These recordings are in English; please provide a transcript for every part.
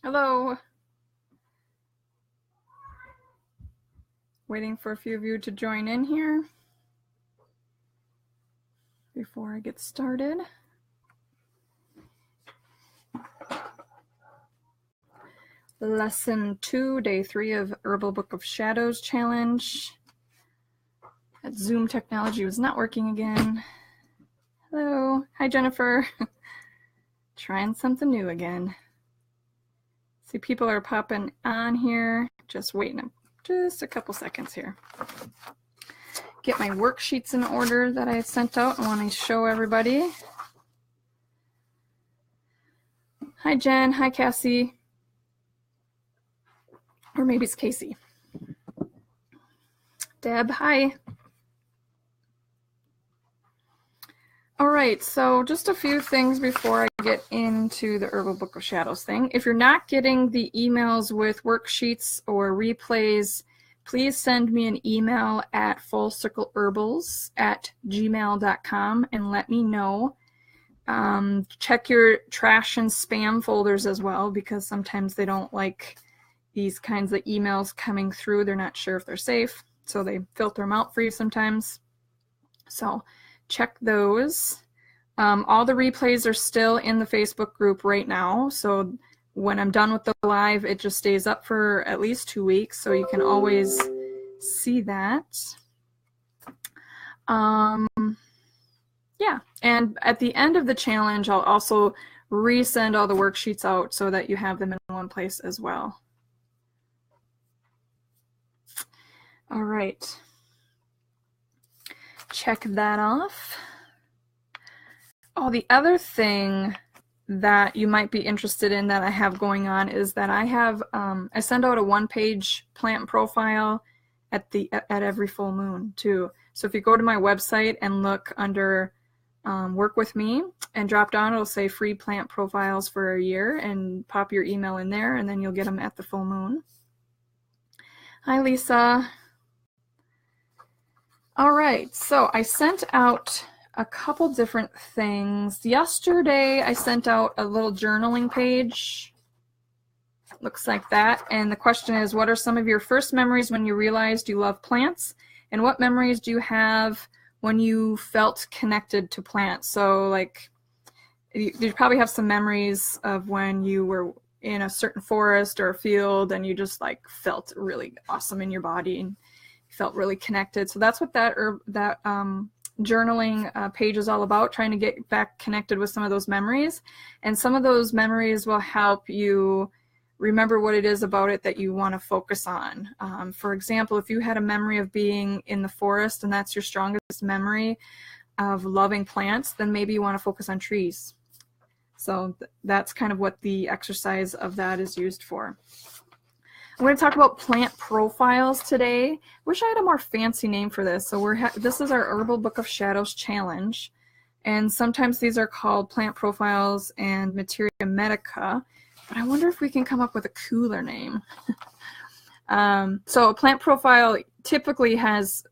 Hello. Waiting for a few of you to join in here before I get started. Lesson 2, Day 3 of Herbal Book of Shadows Challenge. That Zoom technology was not working again. Hello. Hi, Jennifer. Trying something new again. See, people are popping on here. Just waiting just a couple seconds here. Get my worksheets in order that I sent out. I want to show everybody. Hi, Jen. Hi, Cassie. Or maybe it's Casey. Deb, hi. All right, so just a few things before I get into the Herbal Book of Shadows thing. If you're not getting the emails with worksheets or replays, please send me an email at fullcircleherbals@gmail.com and let me know. Check your trash and spam folders as well, because sometimes they don't like these kinds of emails coming through. They're not sure if they're safe, so they filter them out for you sometimes. So check those. All the replays are still in the Facebook group right now, so when I'm done with the live, it just stays up for at least 2 weeks, so you can always see that. Yeah, and at the end of the challenge, I'll also resend all the worksheets out so that you have them in one place as well. All right. Check that off. Oh, the other thing that you might be interested in that I have going on is that I have I send out a one-page plant profile at every full moon too. So if you go to my website and look under Work With Me and drop down, it'll say free plant profiles for a year, and pop your email in there, and then you'll get them at the full moon. Hi, Lisa. All right, so I sent out a couple different things. Yesterday, I sent out a little journaling page. Looks like that. And the question is, what are some of your first memories when you realized you love plants? And what memories do you have when you felt connected to plants? So like, you probably have some memories of when you were in a certain forest or a field and you just like felt really awesome in your body and felt really connected. So that's what that journaling page is all about, trying to get back connected with some of those memories. And some of those memories will help you remember what it is about it that you want to focus on. For example, if you had a memory of being in the forest and that's your strongest memory of loving plants, then maybe you want to focus on trees. So that's kind of what the exercise of that is used for. I'm going to talk about plant profiles today. Wish I had a more fancy name for this. So this is our Herbal Book of Shadows Challenge. And sometimes these are called plant profiles and materia medica. But I wonder if we can come up with a cooler name. So a plant profile typically has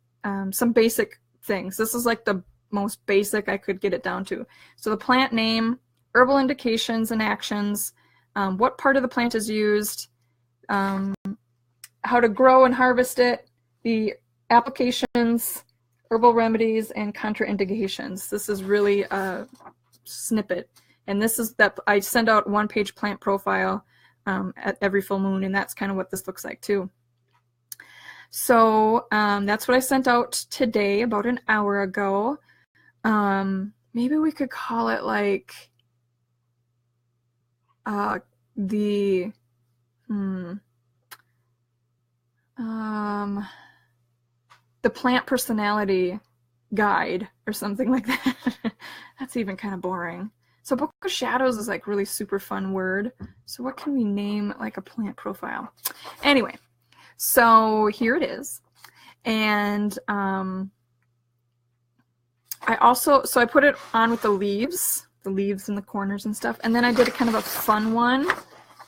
some basic things. This is like the most basic I could get it down to. So the plant name, herbal indications and actions, what part of the plant is used, how to grow and harvest it, the applications, herbal remedies, and contraindications. This is really a snippet. And this is that I send out one-page plant profile at every full moon, and that's kind of what this looks like too. So that's what I sent out today about an hour ago. Maybe we could call it like the plant personality guide or something like that. That's even kind of boring. So Book of Shadows is like really super fun word. So what can we name like a plant profile? Anyway, so here it is. And I put it on with the leaves in the corners and stuff. And then I did a kind of a fun one.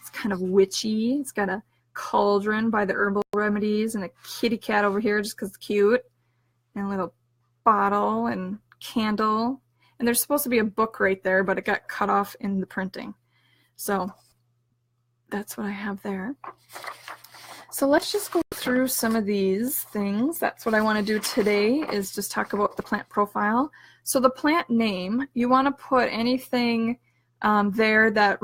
It's kind of witchy. It's got a cauldron by the herbal remedies and a kitty cat over here just because it's cute, and a little bottle and candle. And there's supposed to be a book right there, but it got cut off in the printing. So that's what I have there. So let's just go through some of these things. That's what I want to do today, is just talk about the plant profile. So the plant name, you want to put anything there that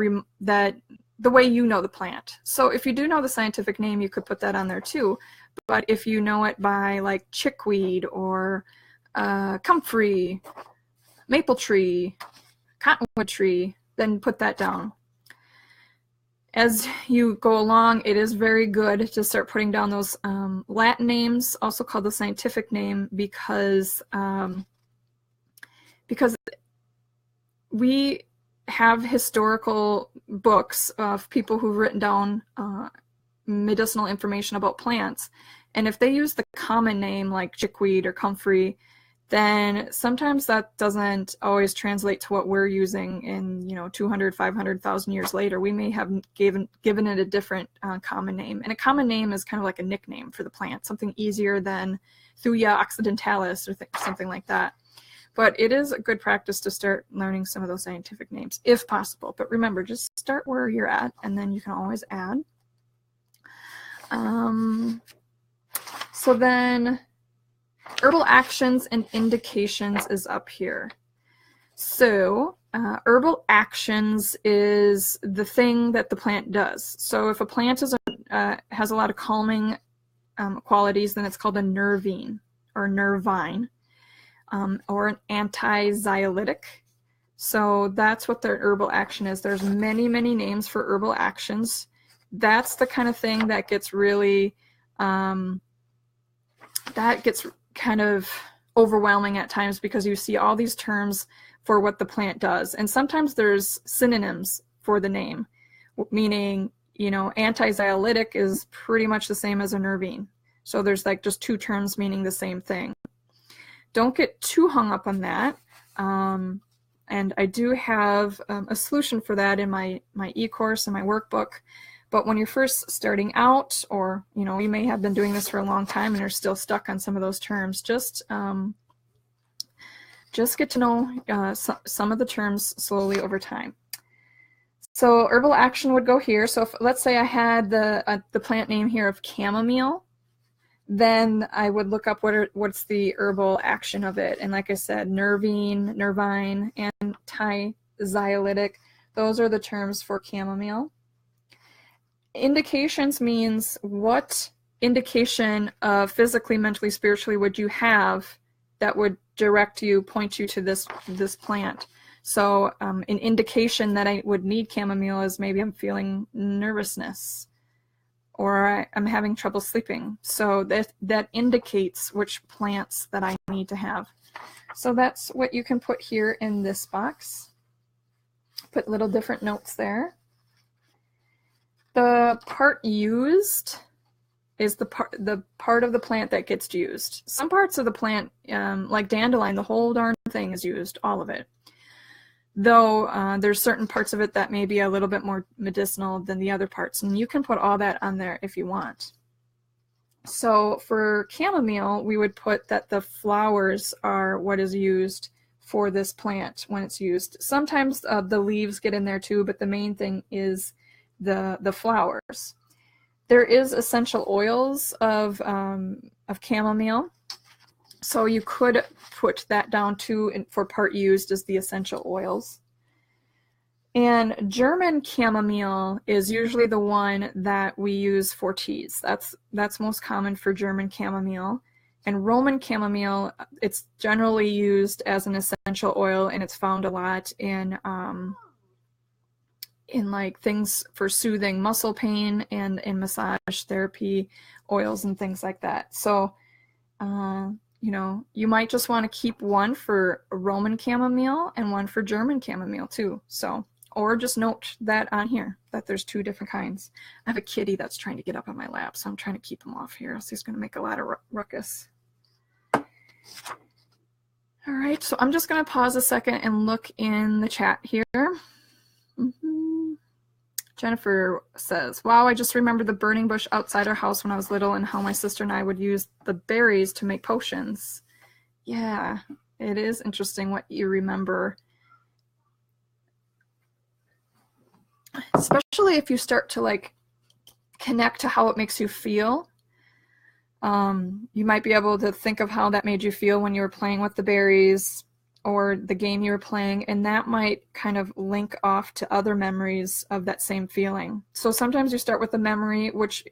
the way you know the plant. So if you do know the scientific name, you could put that on there too. But if you know it by like chickweed or comfrey, maple tree, cottonwood tree, then put that down. As you go along, it is very good to start putting down those Latin names, also called the scientific name, because we have historical books of people who've written down medicinal information about plants. And if they use the common name like chickweed or comfrey, then sometimes that doesn't always translate to what we're using in, 200, 500,000 years later. We may have given it a different common name. And a common name is kind of like a nickname for the plant, something easier than Thuja occidentalis or something like that. But it is a good practice to start learning some of those scientific names, if possible. But remember, just start where you're at, and then you can always add. So then herbal actions and indications is up here. So herbal actions is the thing that the plant does. So if a plant has a lot of calming qualities, then it's called a nervine or nervine, or an anti-xyolytic. So that's what their herbal action is. There's many, many names for herbal actions. That's the kind of thing that gets really, kind of overwhelming at times, because you see all these terms for what the plant does. And sometimes there's synonyms for the name, meaning, anti-xyolytic is pretty much the same as a nervine. So there's like just two terms meaning the same thing. Don't get too hung up on that. And I do have a solution for that in my e-course and my workbook. But when you're first starting out, or, you may have been doing this for a long time and are still stuck on some of those terms, just get to know some of the terms slowly over time. So herbal action would go here. So if, let's say I had the plant name here of chamomile, then I would look up what's the herbal action of it. And like I said, nervine, anti-xyolytic, those are the terms for chamomile. Indications means what indication of physically, mentally, spiritually would you have that would point you to this plant. So an indication that I would need chamomile is maybe I'm feeling nervousness, or I'm having trouble sleeping. So that indicates which plants that I need to have. So that's what you can put here in this box. Put little different notes there. The part used is the part of the plant that gets used. Some parts of the plant, like dandelion, the whole darn thing is used, all of it. Though there's certain parts of it that may be a little bit more medicinal than the other parts, and you can put all that on there if you want. So for chamomile, we would put that the flowers are what is used for this plant when it's used. Sometimes the leaves get in there too, but the main thing is the flowers. There is essential oils of chamomile, so you could put that down too for part used as the essential oils. And German chamomile is usually the one that we use for teas. That's most common for German chamomile. And Roman chamomile, it's generally used as an essential oil, and it's found a lot in like things for soothing muscle pain and in massage therapy oils and things like that. So, you might just want to keep one for Roman chamomile and one for German chamomile too. So, or just note that on here, that there's two different kinds. I have a kitty that's trying to get up on my lap, so I'm trying to keep him off here, else he's going to make a lot of ruckus. All right, so I'm just going to pause a second and look in the chat here. Jennifer says, wow, I just remember the burning bush outside our house when I was little and how my sister and I would use the berries to make potions. Yeah, it is interesting what you remember. Especially if you start to like connect to how it makes you feel. You might be able to think of how that made you feel when you were playing with the berries or the game you were playing, and that might kind of link off to other memories of that same feeling. So sometimes you start with a memory which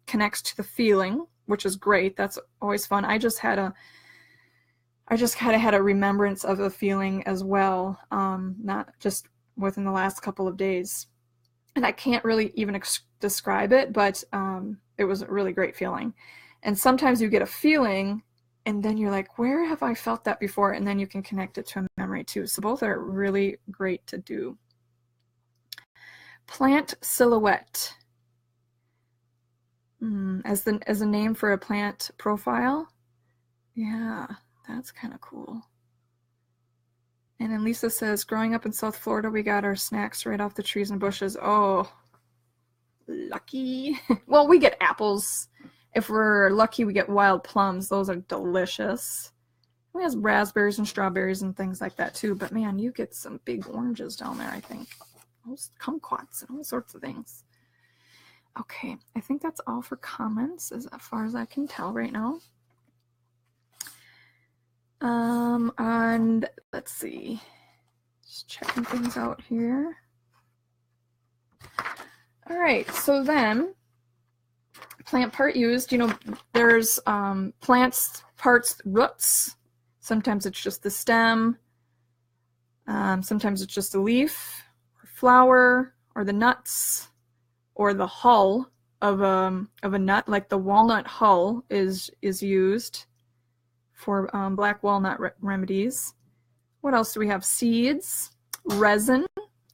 connects to the feeling, which is great. That's always fun. I just kind of had a remembrance of the feeling as well, not just within the last couple of days. And I can't really even describe it, but it was a really great feeling. And sometimes you get a feeling and then you're like, where have I felt that before? And then you can connect it to a memory too. So both are really great to do. Plant silhouette. As a name for a plant profile. Yeah, that's kind of cool. And then Lisa says, growing up in South Florida, we got our snacks right off the trees and bushes. Oh, lucky. Well, we get apples. If we're lucky, we get wild plums. Those are delicious. We have raspberries and strawberries and things like that too. But man, you get some big oranges down there, I think. Those kumquats and all sorts of things. Okay, I think that's all for comments as far as I can tell right now. And let's see. Just checking things out here. All right, so then plant part used, you know, there's plants parts roots. Sometimes it's just the stem. Sometimes it's just a leaf, or flower, or the nuts, or the hull of a nut, like the walnut hull is used for black walnut remedies. What else do we have? Seeds, resin,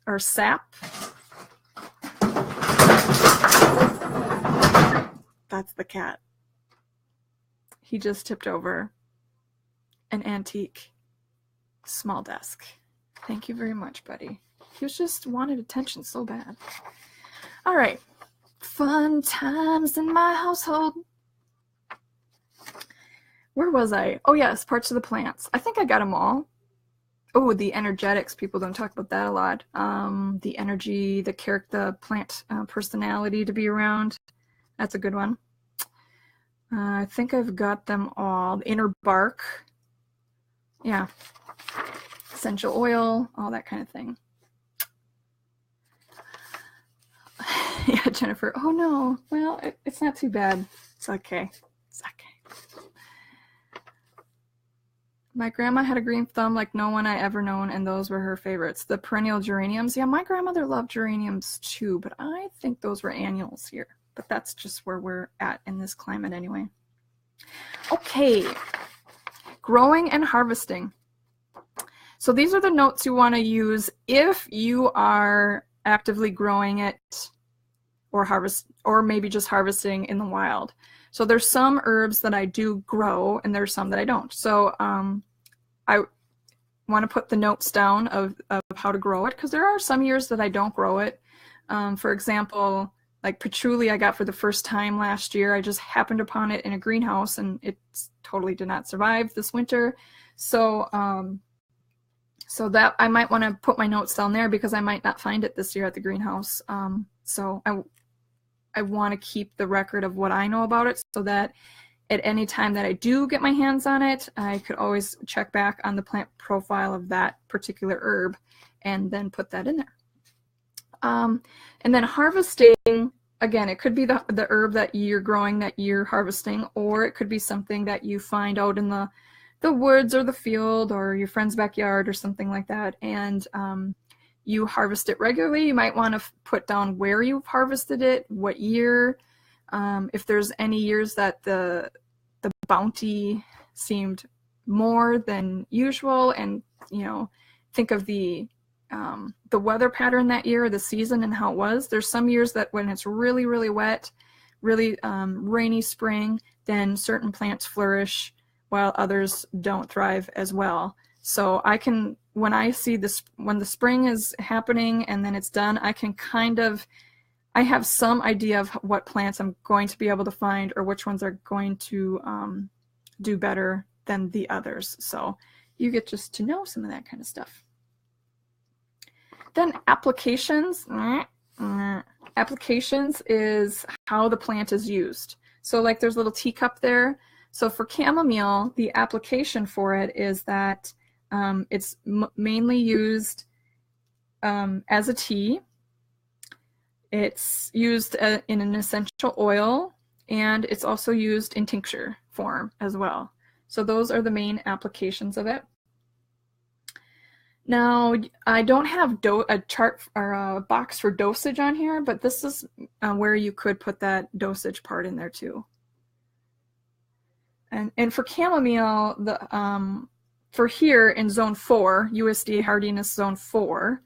or sap. That's the cat. He just tipped over an antique small desk. Thank you very much, buddy. He was just wanted attention so bad. All right. Fun times in my household. Where was I? Oh, yes, parts of the plants. I think I got them all. Oh, the energetics. People don't talk about that a lot. The energy, the character, the plant personality to be around. That's a good one. I think I've got them all. The inner bark. Yeah. Essential oil, all that kind of thing. Yeah, Jennifer. Oh, no. Well, it's not too bad. It's okay. It's okay. My grandma had a green thumb like no one I ever known, and those were her favorites. The perennial geraniums. Yeah, my grandmother loved geraniums too, but I think those were annuals here. But that's just where we're at in this climate anyway. Okay, growing and harvesting. So these are the notes you want to use if you are actively growing it or maybe just harvesting in the wild. So there's some herbs that I do grow and there's some that I don't. So I want to put the notes down of how to grow it because there are some years that I don't grow it. For example, like patchouli I got for the first time last year. I just happened upon it in a greenhouse and it totally did not survive this winter. So so that I might want to put my notes down there because I might not find it this year at the greenhouse. So I want to keep the record of what I know about it so that at any time that I do get my hands on it, I could always check back on the plant profile of that particular herb and then put that in there. And then harvesting, again, it could be the herb that you're growing that you're harvesting, or it could be something that you find out in the woods or the field or your friend's backyard or something like that. And you harvest it regularly. You might want to put down where you've harvested it, what year, if there's any years that the bounty seemed more than usual, and you know, think of the weather pattern that year, the season, and how it was. There's some years that when it's really, really wet, really rainy spring, then certain plants flourish while others don't thrive as well. So I can, when I see this, when the spring is happening and then it's done, I can I have some idea of what plants I'm going to be able to find or which ones are going to do better than the others. So you get just to know some of that kind of stuff. Then applications. Applications is how the plant is used. So like there's a little teacup there. So for chamomile, the application for it is that it's mainly used as a tea. It's used in an essential oil, and it's also used in tincture form as well. So those are the main applications of it. Now, I don't have a chart or a box for dosage on here, but this is where you could put that dosage part in there too. And for chamomile, for here in zone 4, USDA hardiness zone 4,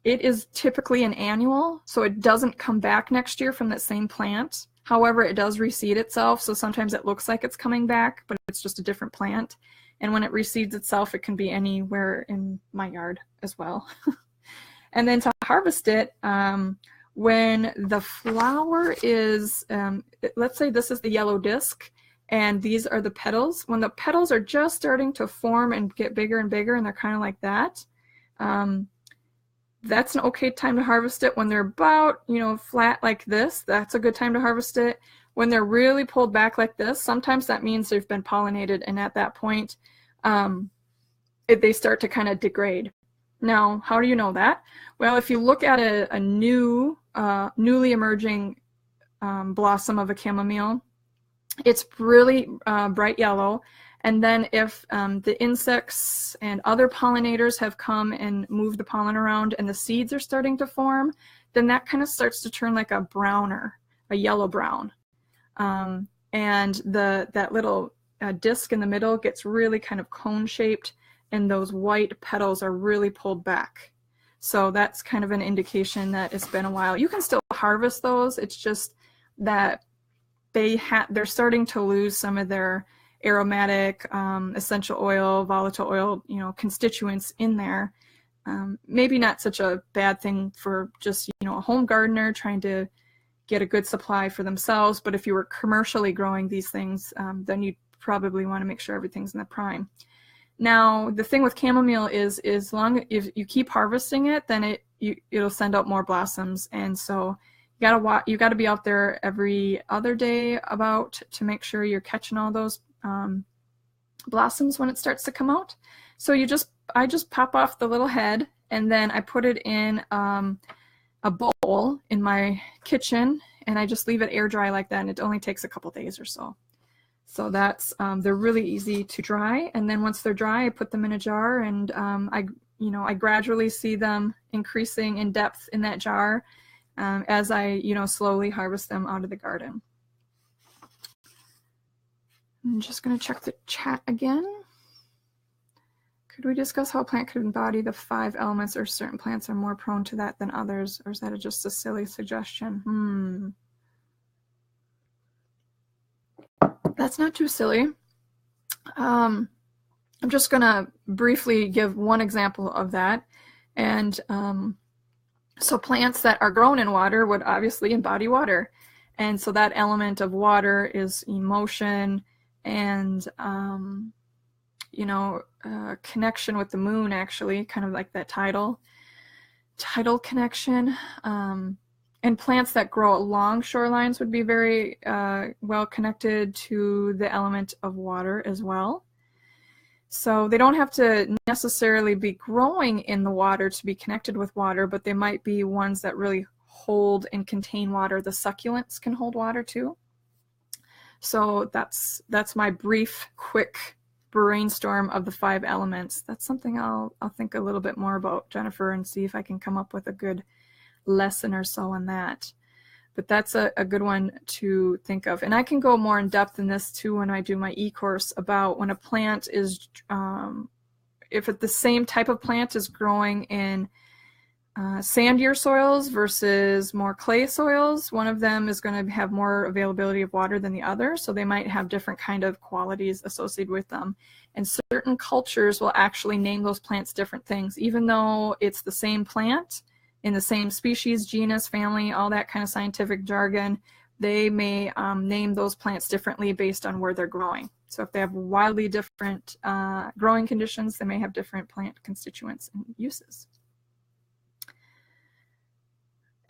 it is typically an annual, so it doesn't come back next year from that same plant. However, it does reseed itself, so sometimes it looks like it's coming back, but it's just a different plant. And when it reseeds itself, it can be anywhere in my yard as well. And then to harvest it, when the flower is, let's say this is the yellow disc, and these are the petals. When the petals are just starting to form and get bigger and bigger, and they're kind of like that, that's an okay time to harvest it. When they're about, flat like this, that's a good time to harvest it. When they're really pulled back like this, sometimes that means they've been pollinated, and at that point, they start to kind of degrade. Now, how do you know that? Well, if you look at a newly emerging blossom of a chamomile, it's really bright yellow. And then if the insects and other pollinators have come and moved the pollen around and the seeds are starting to form, then that kind of starts to turn like a yellow brown. And that little disc in the middle gets really kind of cone shaped, and those white petals are really pulled back. So that's kind of an indication that it's been a while. You can still harvest those. It's just that they're starting to lose some of their aromatic, essential oil, volatile oil, constituents in there. Maybe not such a bad thing for just, a home gardener trying to get a good supply for themselves. But if you were commercially growing these things, then you probably want to make sure everything's in the prime. Now, the thing with chamomile is as long as you keep harvesting it, then it'll send out more blossoms. And so you gotta be out there every other day to make sure you're catching all those blossoms when it starts to come out. So I just pop off the little head, and then I put it in a bowl in my kitchen, and I just leave it air dry like that, and it only takes a couple days or so. So that's they're really easy to dry, and then once they're dry, I put them in a jar, and I gradually see them increasing in depth in that jar as I slowly harvest them out of the garden. I'm just going to check the chat again. Could we discuss how a plant could embody the 5 elements, or certain plants are more prone to that than others, or is that just a silly suggestion? That's not too silly. I'm just going to briefly give one example of that. And so plants that are grown in water would obviously embody water. And so that element of water is emotion and, connection with the moon, actually, kind of like that tidal connection. And plants that grow along shorelines would be very well connected to the element of water as well. So they don't have to necessarily be growing in the water to be connected with water, but they might be ones that really hold and contain water. The succulents can hold water too. So that's my brief, quick brainstorm of the 5 elements. That's something I'll think a little bit more about, Jennifer, and see if I can come up with a good lesson or so on that. But that's a good one to think of. And I can go more in depth in this too when I do my e-course about when a plant is, if the same type of plant is growing in sandier soils versus more clay soils, one of them is going to have more availability of water than the other. So they might have different kind of qualities associated with them. And certain cultures will actually name those plants different things, even though it's the same plant in the same species, genus, family, all that kind of scientific jargon. They may name those plants differently based on where they're growing. So if they have wildly different growing conditions, they may have different plant constituents and uses.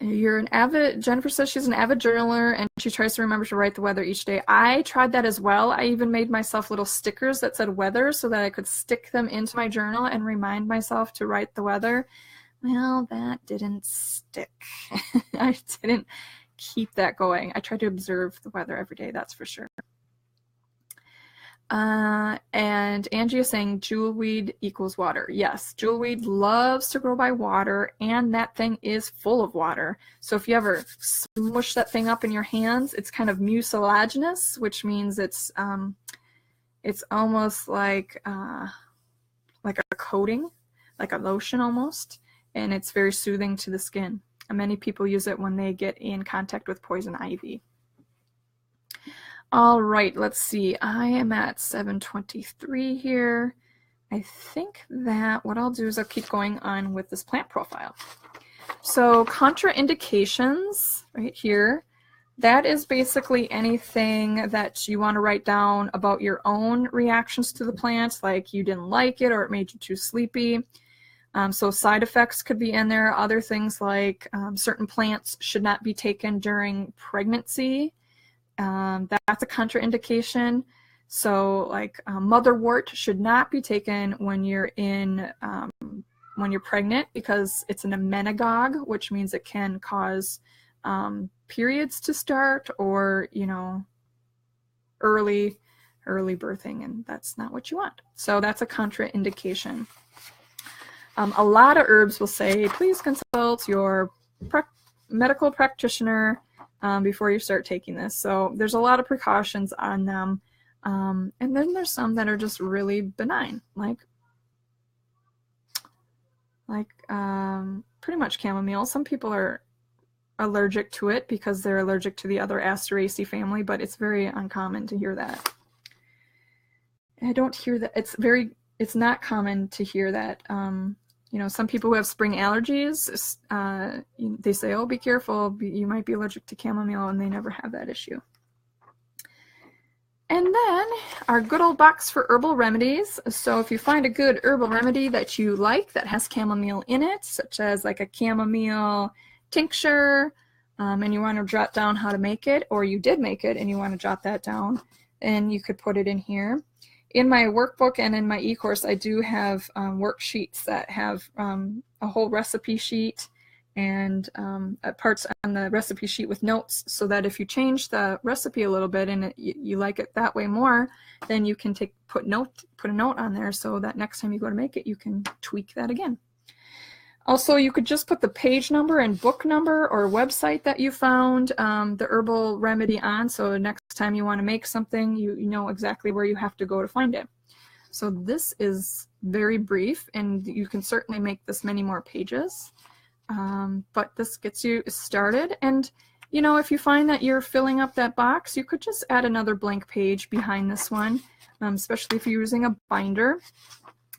You're an avid, Jennifer says she's an avid journaler and she tries to remember to write the weather each day. I tried that as well. I even made myself little stickers that said weather so that I could stick them into my journal and remind myself to write the weather. Well, that didn't stick. I didn't keep that going. I try to observe the weather every day, that's for sure. And Angie is saying jewelweed equals water. Yes, jewelweed loves to grow by water, and that thing is full of water. So if you ever smush that thing up in your hands, it's kind of mucilaginous, which means it's almost like a coating, like a lotion almost, and it's very soothing to the skin. And many people use it when they get in contact with poison ivy. All right, let's see. I am at 7:23 here. I think that what I'll do is I'll keep going on with this plant profile. So contraindications right here, that is basically anything that you want to write down about your own reactions to the plant, like you didn't like it or it made you too sleepy. So side effects could be in there. Other things like certain plants should not be taken during pregnancy. That's a contraindication. So like motherwort should not be taken when you're pregnant because it's an emmenagogue, which means it can cause periods to start or, you know, early birthing, and that's not what you want. So that's a contraindication. A lot of herbs will say, please consult your medical practitioner before you start taking this. So there's a lot of precautions on them. And then there's some that are just really benign, like pretty much chamomile. Some people are allergic to it because they're allergic to the other Asteraceae family, but it's very uncommon to hear that. I don't hear that. It's not common to hear that. You know, some people who have spring allergies, they say, oh, be careful, you might be allergic to chamomile, and they never have that issue. And then our good old box for herbal remedies. So if you find a good herbal remedy that you like that has chamomile in it, such as like a chamomile tincture, and you want to jot down how to make it, or you did make it and you want to jot that down, then you could put it in here. In my workbook and in my e-course, I do have worksheets that have a whole recipe sheet and parts on the recipe sheet with notes, so that if you change the recipe a little bit and you like it that way more, then you can put a note on there so that next time you go to make it, you can tweak that again. Also, you could just put the page number and book number or website that you found the herbal remedy on, so next time you want to make something, you know exactly where you have to go to find it. So this is very brief, and you can certainly make this many more pages, but this gets you started. And you know, if you find that you're filling up that box, you could just add another blank page behind this one, especially if you're using a binder.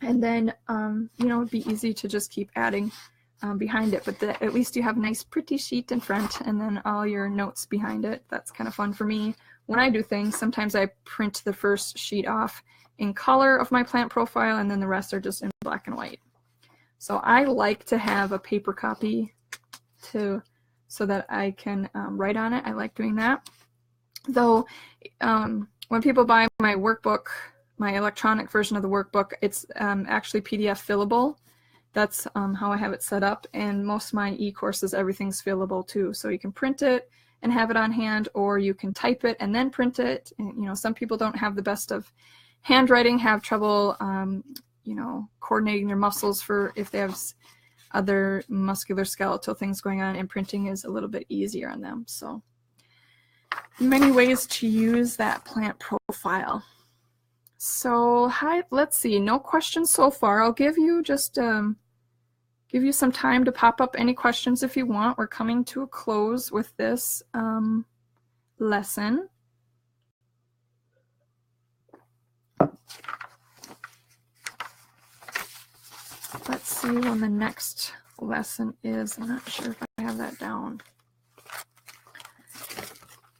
And then, you know, it'd be easy to just keep adding behind it, but at least you have a nice pretty sheet in front and then all your notes behind it. That's kind of fun for me. When I do things, sometimes I print the first sheet off in color of my plant profile, and then the rest are just in black and white. So I like to have a paper copy so that I can write on it. I like doing that. Though when people buy my workbook, my electronic version of the workbook, it's actually PDF fillable. That's how I have it set up, and most of my e-courses, everything's fillable too. So you can print it and have it on hand, or you can type it and then print it. And, you know, some people don't have the best of handwriting, have trouble, you know, coordinating their muscles for if they have other musculoskeletal things going on, and printing is a little bit easier on them. So many ways to use that plant profile. So let's see, no questions so far. I'll give you just give you some time to pop up any questions if you want. We're coming to a close with this lesson. Let's see when the next lesson is. I'm not sure if I have that down.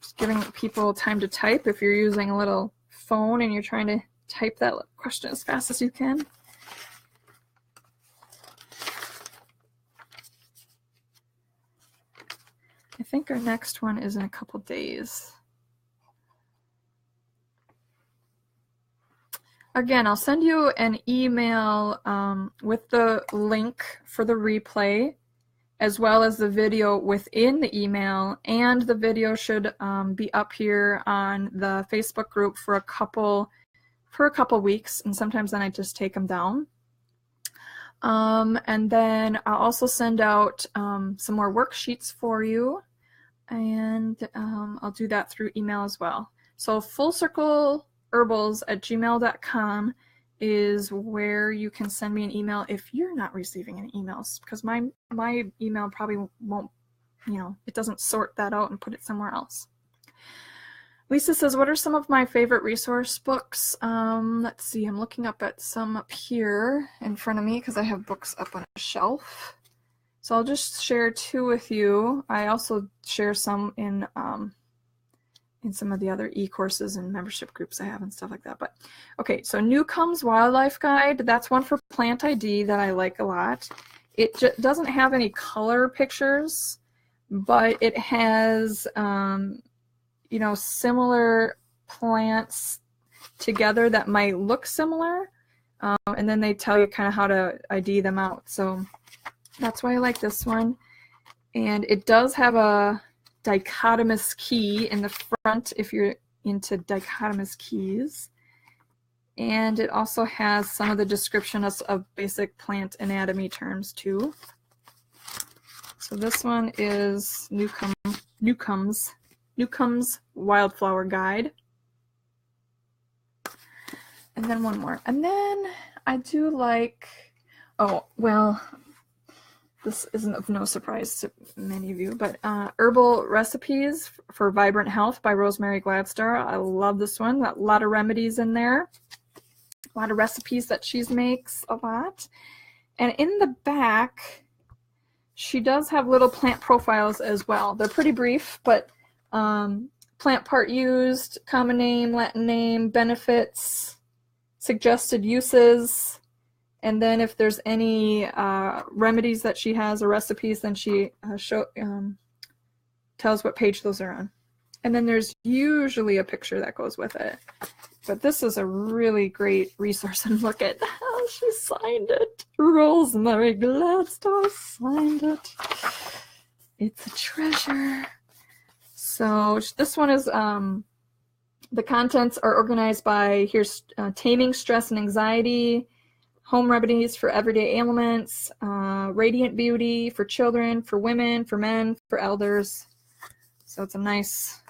Just giving people time to type if you're using a little phone and you're trying to type that question as fast as you can. think our next one is in a couple days. Again, I'll send you an email with the link for the replay, as well as the video within the email, and the video should be up here on the Facebook group for a couple weeks, and sometimes then I just take them down. And then I'll also send out some more worksheets for you, and I'll do that through email as well. So fullcircleherbals@gmail.com is where you can send me an email if you're not receiving any emails, because my email probably won't, it doesn't sort that out and put it somewhere else. Lisa says, what are some of my favorite resource books? Let's see, I'm looking up at some up here in front of me because I have books up on a shelf. So I'll just share two with you. I also share some in some of the other e-courses and membership groups I have and stuff like that. But okay, so Newcomb's Wildlife Guide, that's one for plant ID that I like a lot. It doesn't have any color pictures, but it has similar plants together that might look similar, and then they tell you kind of how to ID them out. So that's why I like this one. And it does have a dichotomous key in the front if you're into dichotomous keys. And it also has some of the description of basic plant anatomy terms too. So this one is Newcomb's Wildflower Guide. And then one more. And then I do like, oh, well, this isn't of no surprise to many of you, but Herbal Recipes for Vibrant Health by Rosemary Gladstar. I love this one. Got a lot of remedies in there. A lot of recipes that she makes a lot. And in the back, she does have little plant profiles as well. They're pretty brief, but plant part used, common name, Latin name, benefits, suggested uses, and then if there's any remedies that she has or recipes, then she tells what page those are on. And then there's usually a picture that goes with it. But this is a really great resource, and look at how she signed it. Rosemary Gladstar signed it. It's a treasure. So this one is, the contents are organized by, here's taming stress and anxiety, home remedies for everyday ailments, radiant beauty for children, for women, for men, for elders. So it's a nice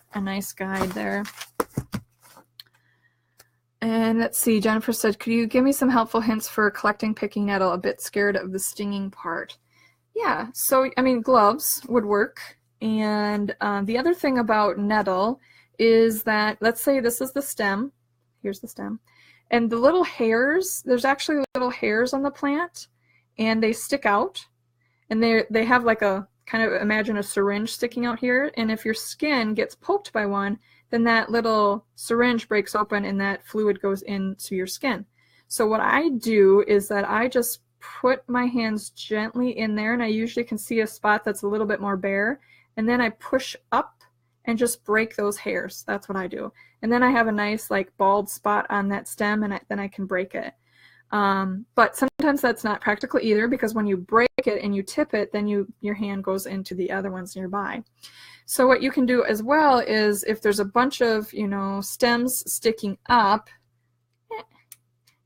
guide there. And let's see, Jennifer said, could you give me some helpful hints for collecting picking nettle? A bit scared of the stinging part. Yeah, so I mean, gloves would work. And the other thing about nettle is that, let's say this is the stem. Here's the stem. And the little hairs, there's actually little hairs on the plant, and they stick out. And they have like a, kind of imagine a syringe sticking out here. And if your skin gets poked by one, then that little syringe breaks open and that fluid goes into your skin. So what I do is that I just put my hands gently in there, and I usually can see a spot that's a little bit more bare. And then I push up and just break those hairs. That's what I do. And then I have a nice like bald spot on that stem, and then I can break it. But sometimes that's not practical either, because when you break it and you tip it, then your hand goes into the other ones nearby. So what you can do as well is, if there's a bunch of, stems sticking up,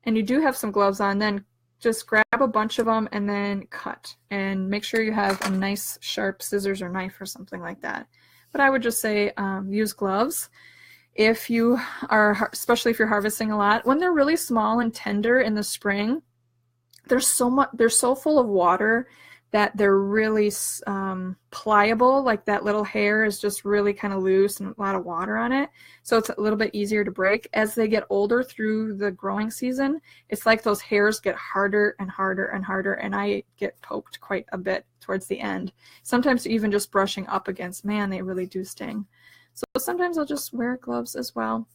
and you do have some gloves on, then just grab a bunch of them and then cut. And make sure you have a nice sharp scissors or knife or something like that. But I would just say use gloves. If you are, especially if you're harvesting a lot, when they're really small and tender in the spring, they're so full of water that they're really pliable. Like that little hair is just really kind of loose and a lot of water on it. So it's a little bit easier to break. As they get older through the growing season, it's like those hairs get harder and harder and harder, and I get poked quite a bit towards the end. Sometimes even just brushing up against, man, they really do sting. So sometimes I'll just wear gloves as well.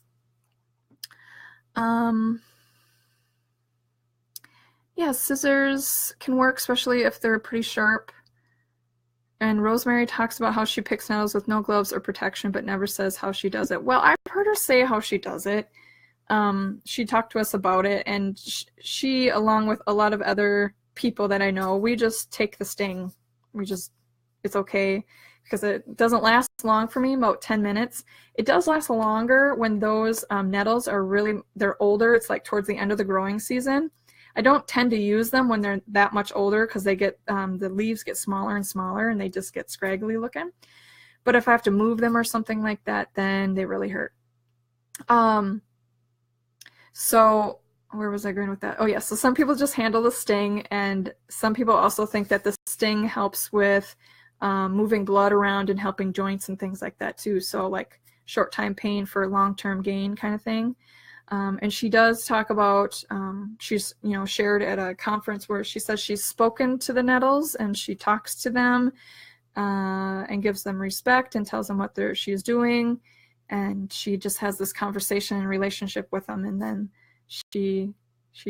Yeah, scissors can work, especially if they're pretty sharp. And Rosemary talks about how she picks nettles with no gloves or protection, but never says how she does it. Well, I've heard her say how she does it. She talked to us about it, and she, along with a lot of other people that I know, we just take the sting. It's okay, because it doesn't last long for me, about 10 minutes. It does last longer when those nettles are they're older. It's like towards the end of the growing season. I don't tend to use them when they're that much older, because they get the leaves get smaller and smaller and they just get scraggly looking. But if I have to move them or something like that, then they really hurt. So where was I going with that? Oh yeah, so some people just handle the sting, and some people also think that the sting helps with moving blood around and helping joints and things like that too. So like short time pain for long-term gain kind of thing. And she does talk about, she's, shared at a conference where she says she's spoken to the nettles and she talks to them and gives them respect and tells them what she's doing. And she just has this conversation and relationship with them. And then she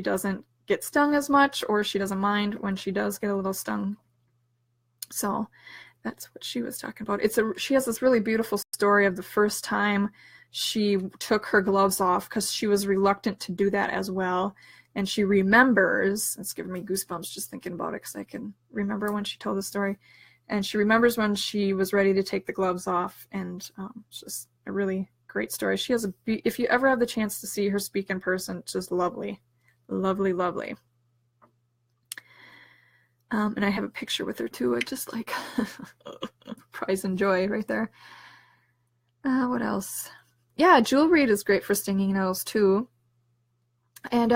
doesn't get stung as much, or she doesn't mind when she does get a little stung. So that's what she was talking about. She has this really beautiful story of the first time she took her gloves off, because she was reluctant to do that as well. And she remembers, it's giving me goosebumps just thinking about it, because I can remember when she told the story. And she remembers when she was ready to take the gloves off, and it's just a really great story. She has if you ever have the chance to see her speak in person, it's just lovely, lovely, lovely. And I have a picture with her too. I just like prize and joy right there. What else? Yeah, jewelry is great for stinging nettles too. And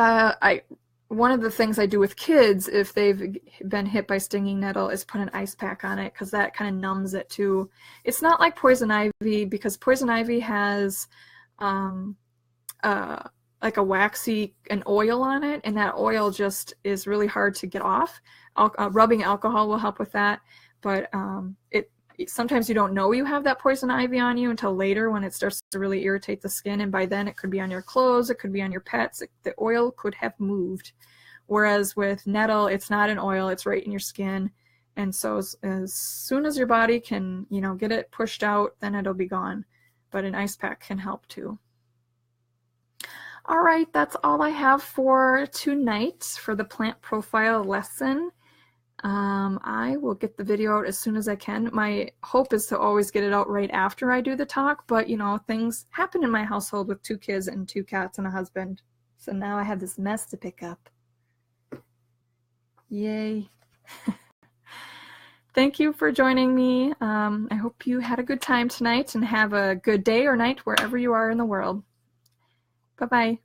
one of the things I do with kids, if they've been hit by stinging nettle, is put an ice pack on it, because that kind of numbs it too. It's not like poison ivy, because poison ivy has like a waxy, an oil on it, and that oil just is really hard to get off. Rubbing alcohol will help with that, but sometimes you don't know you have that poison ivy on you until later, when it starts to really irritate the skin, and by then it could be on your clothes, it could be on your pets, the oil could have moved. Whereas with nettle, it's not an oil, it's right in your skin, and so as soon as your body can get it pushed out, then it'll be gone. But an ice pack can help too. All right, that's all I have for tonight for the plant profile lesson. I will get the video out as soon as I can. My hope is to always get it out right after I do the talk, but things happen in my household with 2 kids and 2 cats and a husband. So now I have this mess to pick up. Yay. Thank you for joining me. I hope you had a good time tonight, and have a good day or night wherever you are in the world. Bye-bye.